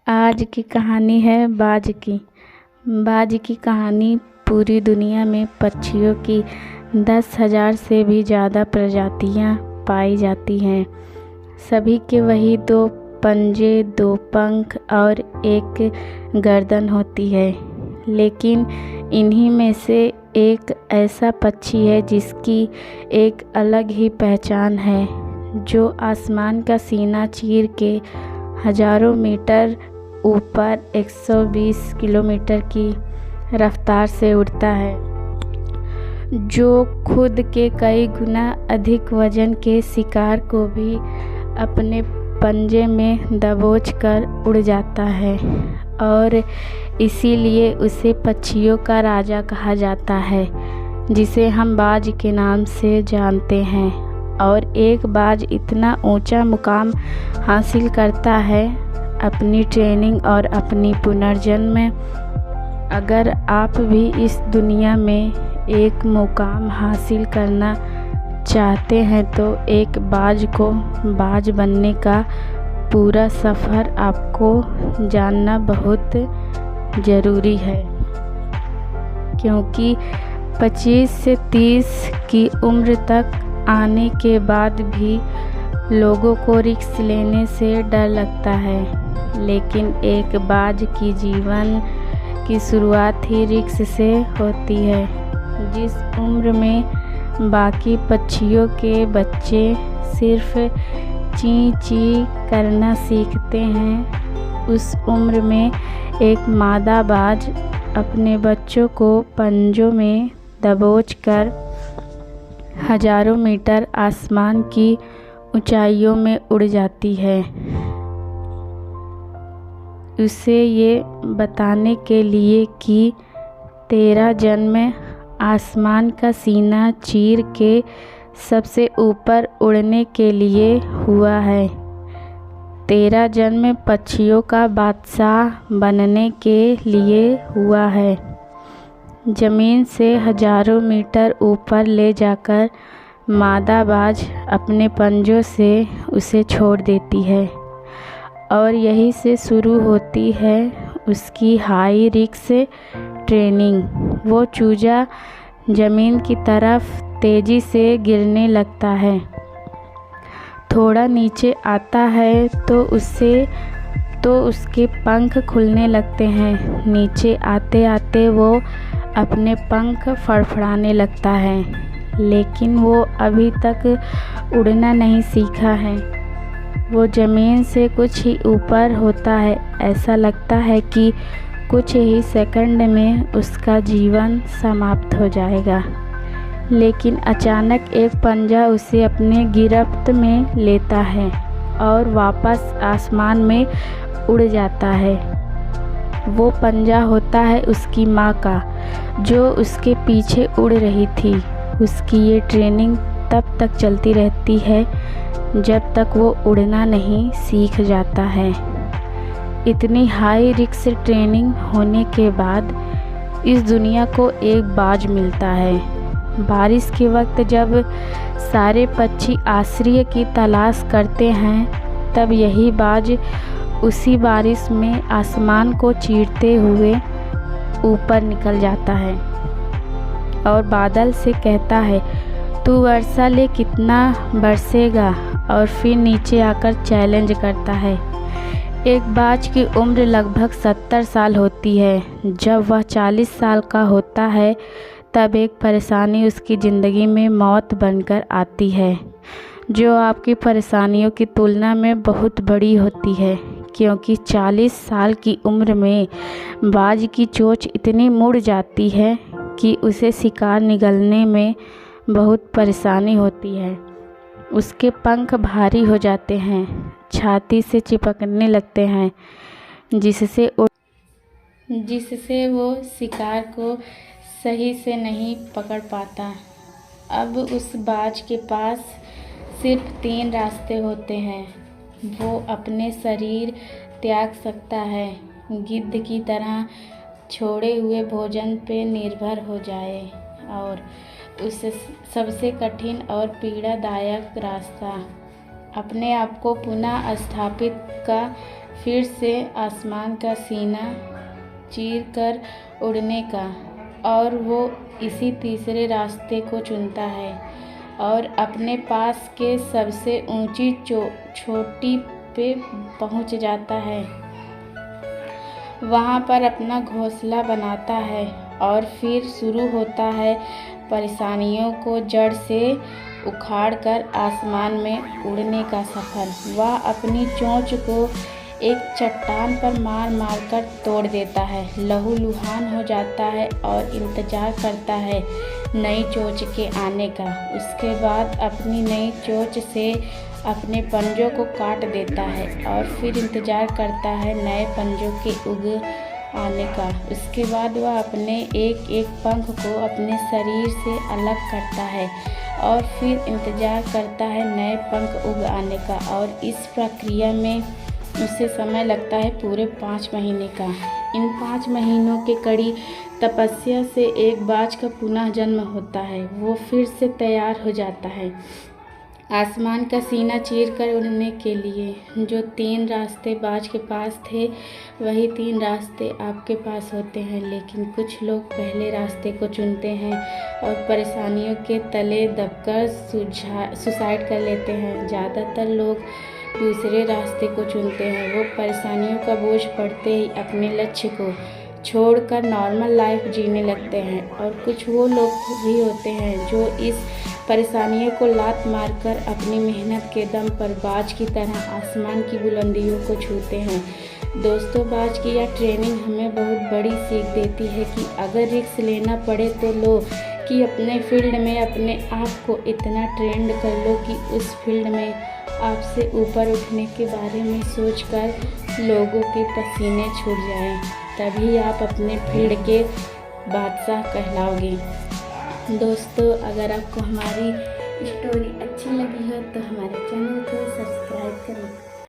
आज की कहानी है बाज की। बाज की कहानी पूरी दुनिया में पक्षियों की 10,000 से भी ज़्यादा प्रजातियां पाई जाती हैं। सभी के वही 2 पंजे, 2 पंख और एक गर्दन होती है, लेकिन इन्हीं में से एक ऐसा पक्षी है जिसकी एक अलग ही पहचान है, जो आसमान का सीना चीर के हजारों मीटर ऊपर 120 किलोमीटर की रफ्तार से उड़ता है, जो खुद के कई गुना अधिक वजन के शिकार को भी अपने पंजे में दबोच कर उड़ जाता है और इसीलिए उसे पक्षियों का राजा कहा जाता है, जिसे हम बाज के नाम से जानते हैं। और एक बाज इतना ऊंचा मुकाम हासिल करता है अपनी ट्रेनिंग और अपनी पुनर्जन्म में। अगर आप भी इस दुनिया में एक मुकाम हासिल करना चाहते हैं तो एक बाज को बाज बनने का पूरा सफ़र आपको जानना बहुत ज़रूरी है, क्योंकि 25 से 30 की उम्र तक आने के बाद भी लोगों को रिस्क लेने से डर लगता है, लेकिन एक बाज की जीवन की शुरुआत ही रिस्क से होती है। जिस उम्र में बाकी पक्षियों के बच्चे सिर्फ ची ची करना सीखते हैं, उस उम्र में एक मादा बाज अपने बच्चों को पंजों में दबोचकर हजारों मीटर आसमान की ऊंचाइयों में उड़ जाती है, उसे ये बताने के लिए कि तेरा जन्म आसमान का सीना चीर के सबसे ऊपर उड़ने के लिए हुआ है। तेरा जन्म पक्षियों का बादशाह बनने के लिए हुआ है। ज़मीन से हजारों मीटर ऊपर ले जाकर मादा बाज अपने पंजों से उसे छोड़ देती है और यहीं से शुरू होती है उसकी हाई रिस्क ट्रेनिंग। वो चूजा ज़मीन की तरफ तेज़ी से गिरने लगता है, थोड़ा नीचे आता है तो उसके पंख खुलने लगते हैं। नीचे आते आते वो अपने पंख फड़फड़ाने लगता है, लेकिन वो अभी तक उड़ना नहीं सीखा है। वो ज़मीन से कुछ ही ऊपर होता है। ऐसा लगता है कि कुछ ही सेकंड में उसका जीवन समाप्त हो जाएगा, लेकिन अचानक एक पंजा उसे अपने गिरफ्त में लेता है और वापस आसमान में उड़ जाता है। वो पंजा होता है उसकी माँ का, जो उसके पीछे उड़ रही थी। उसकी ये ट्रेनिंग तब तक चलती रहती है जब तक वो उड़ना नहीं सीख जाता है। इतनी हाई रिस्क ट्रेनिंग होने के बाद इस दुनिया को एक बाज मिलता है। बारिश के वक्त जब सारे पक्षी आश्रय की तलाश करते हैं, तब यही बाज उसी बारिश में आसमान को चीरते हुए ऊपर निकल जाता है और बादल से कहता है, तू वर्षा ले कितना बरसेगा, और फिर नीचे आकर चैलेंज करता है। एक बाज की उम्र लगभग 70 साल होती है। जब वह 40 साल का होता है तब एक परेशानी उसकी ज़िंदगी में मौत बनकर आती है, जो आपकी परेशानियों की तुलना में बहुत बड़ी होती है, क्योंकि 40 साल की उम्र में बाज की चोंच इतनी मुड़ जाती है कि उसे शिकार निगलने में बहुत परेशानी होती है। उसके पंख भारी हो जाते हैं, छाती से चिपकने लगते हैं, जिससे वो शिकार को सही से नहीं पकड़ पाता। अब उस बाज के पास सिर्फ 3 रास्ते होते हैं। वो अपने शरीर त्याग सकता है, गिद्ध की तरह छोड़े हुए भोजन पे निर्भर हो जाए, और उससे सबसे कठिन और पीड़ादायक रास्ता अपने आप को पुनः स्थापित का फिर से आसमान का सीना चीर कर उड़ने का, और वो इसी तीसरे रास्ते को चुनता है और अपने पास के सबसे ऊंची चोटी पे पहुंच जाता है। वहाँ पर अपना घोंसला बनाता है और फिर शुरू होता है परेशानियों को जड़ से उखाड़कर आसमान में उड़ने का सफ़र। वह अपनी चोंच को एक चट्टान पर मार मार कर तोड़ देता है, लहूलुहान हो जाता है और इंतज़ार करता है नई चोंच के आने का। उसके बाद अपनी नई चोंच से अपने पंजों को काट देता है और फिर इंतज़ार करता है नए पंजों के उग आने का। उसके बाद वह अपने एक एक पंख को अपने शरीर से अलग करता है और फिर इंतज़ार करता है नए पंख उग आने का, और इस प्रक्रिया में उसे समय लगता है पूरे 5 महीने का। इन 5 महीनों के कड़ी तपस्या से एक बाज का पुनः जन्म होता है। वो फिर से तैयार हो जाता है आसमान का सीना चीर कर उड़ने के लिए। जो 3 रास्ते बाज के पास थे, वही 3 रास्ते आपके पास होते हैं, लेकिन कुछ लोग पहले रास्ते को चुनते हैं और परेशानियों के तले दबकर सुसाइड कर लेते हैं। ज़्यादातर लोग दूसरे रास्ते को चुनते हैं। वो परेशानियों का बोझ पड़ते ही अपने लक्ष्य को छोड़कर नॉर्मल लाइफ जीने लगते हैं। और कुछ वो लोग भी होते हैं जो इस परेशानियों को लात मारकर अपनी मेहनत के दम पर बाज की तरह आसमान की बुलंदियों को छूते हैं। दोस्तों, बाज की यह ट्रेनिंग हमें बहुत बड़ी सीख देती है कि अगर रिस्क लेना पड़े तो लो, कि अपने फील्ड में अपने आप को इतना ट्रेंड कर लो कि उस फील्ड में आपसे ऊपर उठने के बारे में सोचकर लोगों के पसीने छूट जाएं। तभी आप अपने फील्ड के बादशाह कहलाओगे। दोस्तों, अगर आपको हमारी स्टोरी अच्छी लगी हो तो हमारे चैनल को सब्सक्राइब करें।